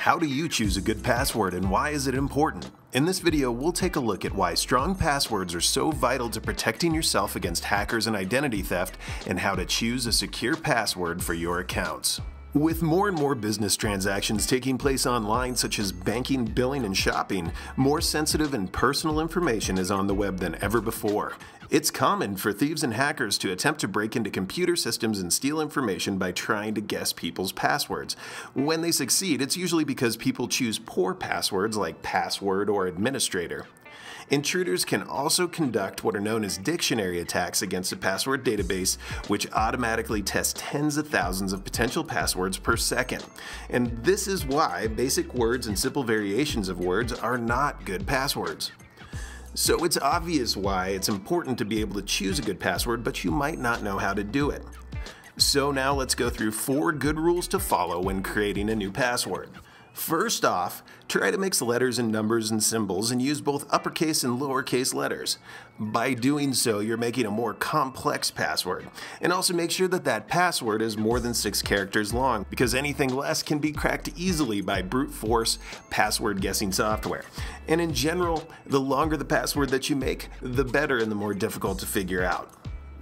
How do you choose a good password and why is it important? In this video, we'll take a look at why strong passwords are so vital to protecting yourself against hackers and identity theft, and how to choose a secure password for your accounts. With more and more business transactions taking place online, such as banking, billing, and shopping, more sensitive and personal information is on the web than ever before. It's common for thieves and hackers to attempt to break into computer systems and steal information by trying to guess people's passwords. When they succeed, it's usually because people choose poor passwords like password or administrator. Intruders can also conduct what are known as dictionary attacks against a password database, which automatically tests tens of thousands of potential passwords per second. And this is why basic words and simple variations of words are not good passwords. So it's obvious why it's important to be able to choose a good password, but you might not know how to do it. So now let's go through 4 good rules to follow when creating a new password. First off, try to mix letters and numbers and symbols and use both uppercase and lowercase letters. By doing so, you're making a more complex password. And also make sure that that password is more than 6 characters long, because anything less can be cracked easily by brute force password guessing software. And in general, the longer the password that you make, the better and the more difficult to figure out.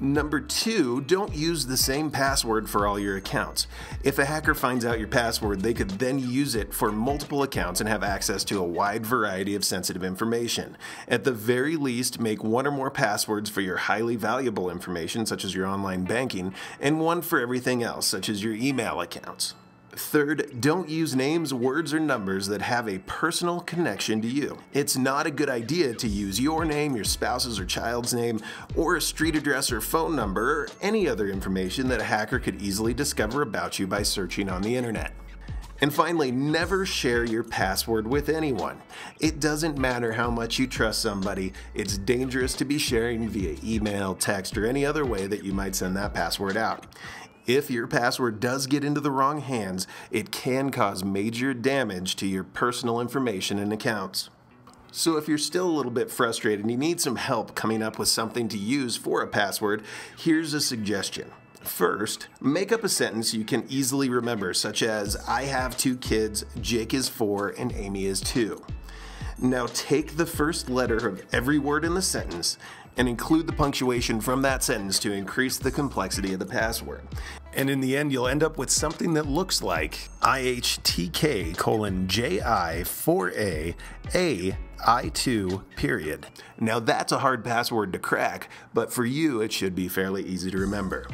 Number 2, don't use the same password for all your accounts. If a hacker finds out your password, they could then use it for multiple accounts and have access to a wide variety of sensitive information. At the very least, make 1 or more passwords for your highly valuable information, such as your online banking, and 1 for everything else, such as your email accounts. Third, don't use names, words, or numbers that have a personal connection to you. It's not a good idea to use your name, your spouse's or child's name, or a street address or phone number, or any other information that a hacker could easily discover about you by searching on the internet. And finally, never share your password with anyone. It doesn't matter how much you trust somebody, it's dangerous to be sharing via email, text, or any other way that you might send that password out. If your password does get into the wrong hands, it can cause major damage to your personal information and accounts. So if you're still a little bit frustrated and you need some help coming up with something to use for a password, here's a suggestion. First, make up a sentence you can easily remember, such as, I have 2 kids, Jake is 4, and Amy is 2. Now take the first letter of every word in the sentence and include the punctuation from that sentence to increase the complexity of the password. And in the end, you'll end up with something that looks like IHTK:JI4A AI2 . Now that's a hard password to crack, but for you it should be fairly easy to remember.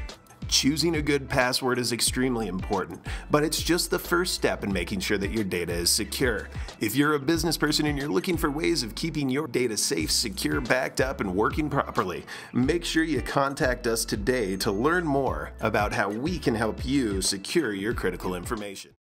Choosing a good password is extremely important, but it's just the first step in making sure that your data is secure. If you're a business person and you're looking for ways of keeping your data safe, secure, backed up, and working properly, make sure you contact us today to learn more about how we can help you secure your critical information.